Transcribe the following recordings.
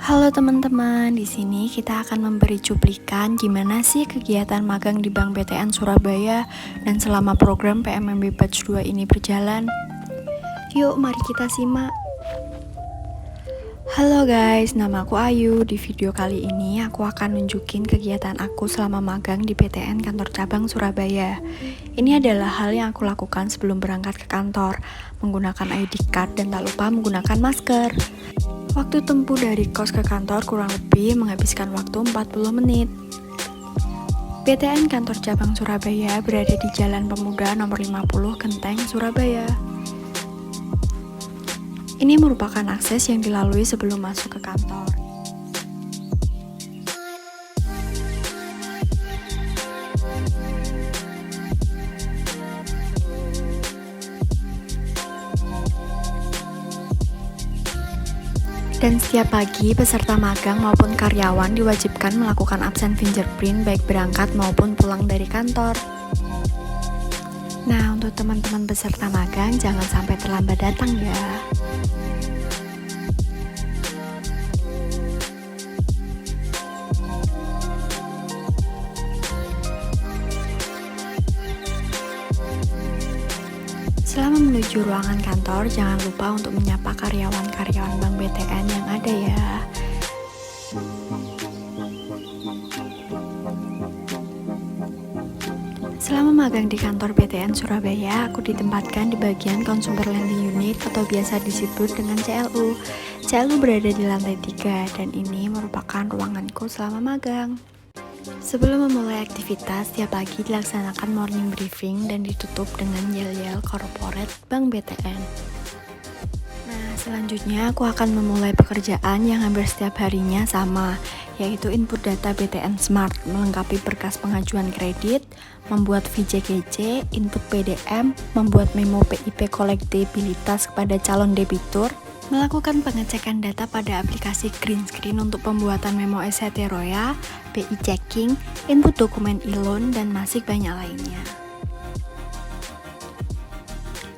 Halo teman-teman, di sini kita akan memberi cuplikan gimana sih kegiatan magang di Bank BTN Surabaya dan selama program PMMB Batch 2 ini berjalan. Yuk, mari kita simak. Halo guys, nama aku Ayu. Di video kali ini aku akan nunjukin kegiatan aku selama magang di BTN Kantor Cabang Surabaya. Ini adalah hal yang aku lakukan sebelum berangkat ke kantor, menggunakan ID card dan tak lupa menggunakan masker. Waktu tempuh dari kos ke kantor kurang lebih menghabiskan waktu 40 menit. BTN Kantor Cabang Surabaya berada di Jalan Pemuda nomor 50 Genteng, Surabaya. Ini merupakan akses yang dilalui sebelum masuk ke kantor. Dan setiap pagi, peserta magang maupun karyawan diwajibkan melakukan absen fingerprint baik berangkat maupun pulang dari kantor. Nah, untuk teman-teman peserta magang, jangan sampai terlambat datang ya. Selama menuju ruangan kantor, jangan lupa untuk menyapa karyawan-karyawan Bank BTN yang ada ya. Selama magang di kantor BTN Surabaya, aku ditempatkan di bagian Consumer Lending Unit atau biasa disebut dengan CLU. CLU berada di lantai 3 dan ini merupakan ruanganku selama magang. Sebelum memulai aktivitas, setiap pagi dilaksanakan morning briefing dan ditutup dengan yel-yel corporate Bank BTN. Nah, selanjutnya aku akan memulai pekerjaan yang hampir setiap harinya sama, yaitu input data BTN Smart, melengkapi berkas pengajuan kredit, membuat VJKC, input PDM, membuat memo PIP kolektabilitas kepada calon debitur, melakukan pengecekan data pada aplikasi green screen untuk pembuatan memo SHT Roya, BI checking, input dokumen e-loan, dan masih banyak lainnya.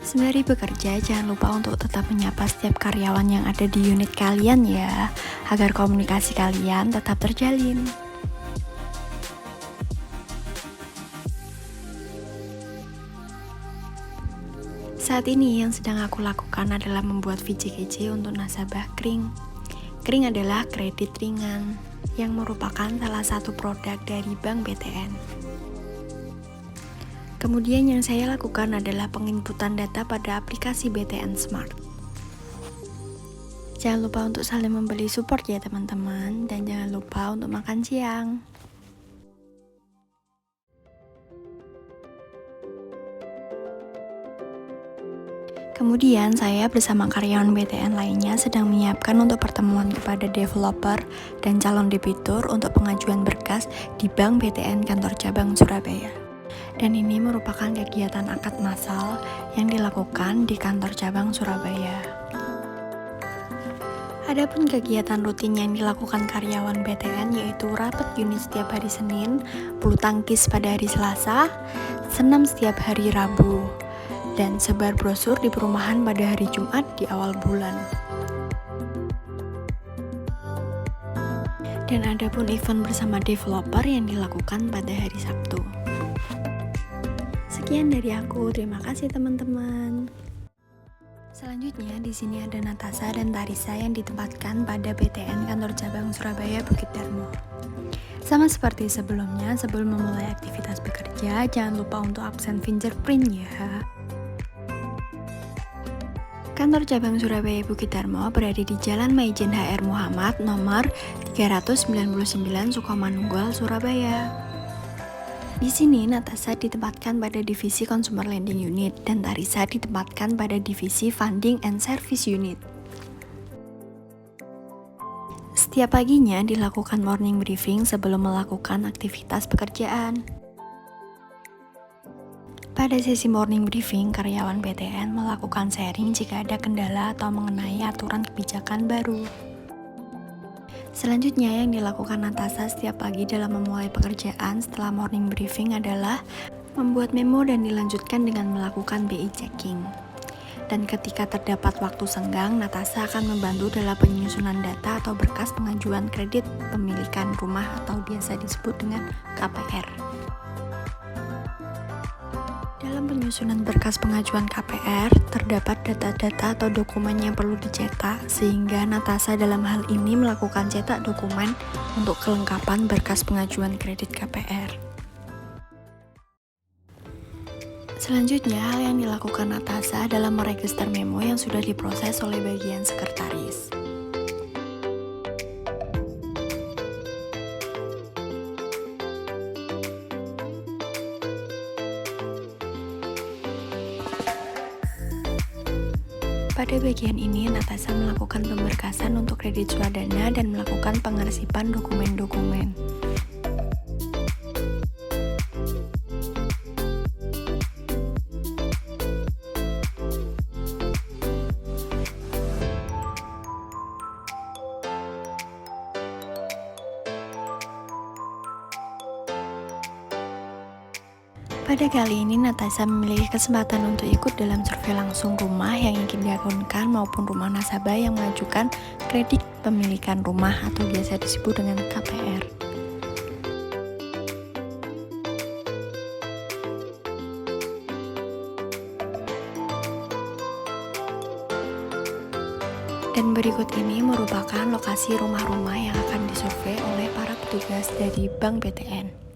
Sembari bekerja, jangan lupa untuk tetap menyapa setiap karyawan yang ada di unit kalian ya, agar komunikasi kalian tetap terjalin. Saat ini yang sedang aku lakukan adalah membuat VJKC untuk nasabah Kring. Kring adalah kredit ringan, yang merupakan salah satu produk dari Bank BTN. Kemudian yang saya lakukan adalah penginputan data pada aplikasi BTN Smart. Jangan lupa untuk saling membeli support ya teman-teman, dan jangan lupa untuk makan siang. Kemudian saya bersama karyawan BTN lainnya sedang menyiapkan untuk pertemuan kepada developer dan calon debitur untuk pengajuan berkas di Bank BTN Kantor Cabang Surabaya. Dan ini merupakan kegiatan akad massal yang dilakukan di Kantor Cabang Surabaya. Adapun kegiatan rutin yang dilakukan karyawan BTN yaitu rapat unit setiap hari Senin, bulu tangkis pada hari Selasa, senam setiap hari Rabu, dan sebar brosur di perumahan pada hari Jumat di awal bulan. Dan ada pun event bersama developer yang dilakukan pada hari Sabtu. Sekian dari aku, terima kasih teman-teman. Selanjutnya di sini ada Natasha dan Tarisa yang ditempatkan pada BTN Kantor Cabang Surabaya Bukit Darmo. Sama seperti sebelumnya, sebelum memulai aktivitas bekerja, jangan lupa untuk absen fingerprint ya. Kantor Cabang Surabaya Bukit Darmo berada di Jalan Maijen HR Muhammad nomor 399 Sukomanunggal, Surabaya. Di sini Natasha ditempatkan pada divisi Consumer Lending Unit dan Tarisa ditempatkan pada divisi Funding and Service Unit. Setiap paginya dilakukan morning briefing sebelum melakukan aktivitas pekerjaan. Pada sesi morning briefing, karyawan BTN melakukan sharing jika ada kendala atau mengenai aturan kebijakan baru. Selanjutnya yang dilakukan Natasha setiap pagi dalam memulai pekerjaan setelah morning briefing adalah membuat memo dan dilanjutkan dengan melakukan BI checking. Dan ketika terdapat waktu senggang, Natasha akan membantu dalam penyusunan data atau berkas pengajuan kredit pemilikan rumah atau biasa disebut dengan KPR. Dalam penyusunan berkas pengajuan KPR, terdapat data-data atau dokumen yang perlu dicetak, sehingga Natasha dalam hal ini melakukan cetak dokumen untuk kelengkapan berkas pengajuan kredit KPR. Selanjutnya, hal yang dilakukan Natasha adalah meregister memo yang sudah diproses oleh bagian sekretaris. Pada bagian ini, Natasha melakukan pemberkasan untuk kredit swadana dan melakukan pengarsipan dokumen-dokumen. Pada kali ini, Natasha memiliki kesempatan untuk ikut dalam survei langsung rumah yang ingin diakunkan maupun rumah nasabah yang mengajukan kredit pemilikan rumah atau biasa disebut dengan KPR. Dan berikut ini merupakan lokasi rumah-rumah yang akan disurvei oleh para petugas dari Bank BTN.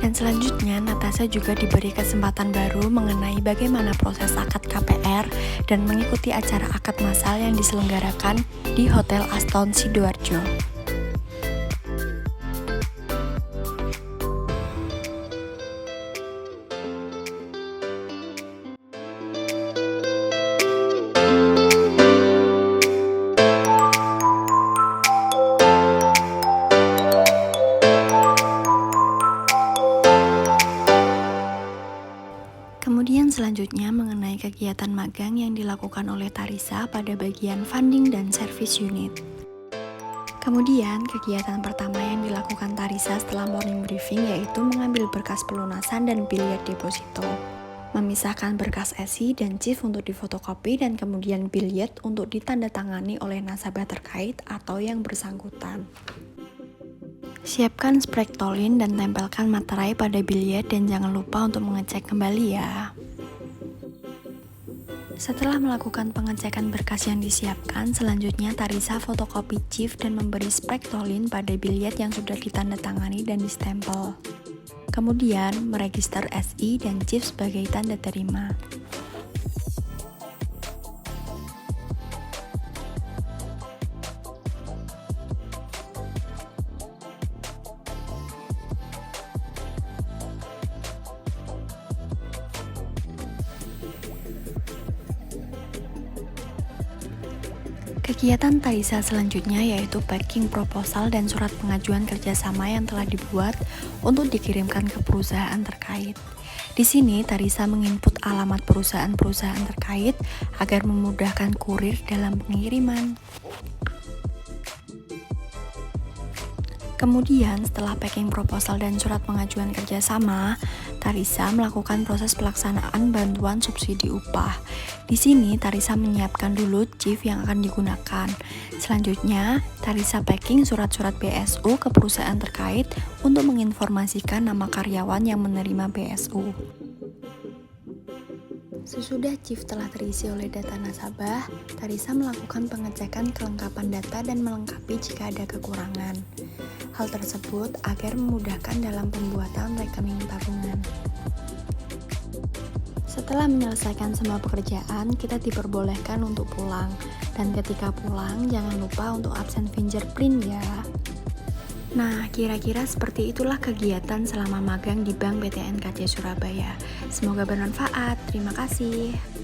Dan selanjutnya, Natasha juga diberi kesempatan baru mengenai bagaimana proses akad KPR dan mengikuti acara akad massal yang diselenggarakan di Hotel Aston Sidoarjo. Kemudian selanjutnya mengenai kegiatan magang yang dilakukan oleh Tarisha pada bagian funding dan service unit. Kemudian kegiatan pertama yang dilakukan Tarisha setelah morning briefing yaitu mengambil berkas pelunasan dan biliet deposito, memisahkan berkas SI dan CIF untuk difotokopi dan kemudian biliet untuk ditandatangani oleh nasabah terkait atau yang bersangkutan. Siapkan sprektolin dan tempelkan materai pada biliet dan jangan lupa untuk mengecek kembali ya. Setelah melakukan pengecekan berkas yang disiapkan, selanjutnya Tarisha fotokopi CIF dan memberi sprektolin pada biliet yang sudah ditandatangani dan distempel. Kemudian meregister SI dan CIF sebagai tanda terima. Kegiatan Tarisha selanjutnya yaitu packing proposal dan surat pengajuan kerjasama yang telah dibuat untuk dikirimkan ke perusahaan terkait. Di sini Tarisha menginput alamat perusahaan-perusahaan terkait agar memudahkan kurir dalam pengiriman. Kemudian setelah packing proposal dan surat pengajuan kerjasama, Tarisha melakukan proses pelaksanaan bantuan subsidi upah. Di sini Tarisha menyiapkan dulu CIF yang akan digunakan. Selanjutnya, Tarisha packing surat-surat BSU ke perusahaan terkait untuk menginformasikan nama karyawan yang menerima BSU. Sesudah CIF telah terisi oleh data nasabah, Tarisha melakukan pengecekan kelengkapan data dan melengkapi jika ada kekurangan. Hal tersebut agar memudahkan dalam pembuatan rekening tabungan. Setelah menyelesaikan semua pekerjaan, kita diperbolehkan untuk pulang. Dan ketika pulang, jangan lupa untuk absen fingerprint ya. Nah, kira-kira seperti itulah kegiatan selama magang di Bank BTN KC Surabaya. Semoga bermanfaat. Terima kasih.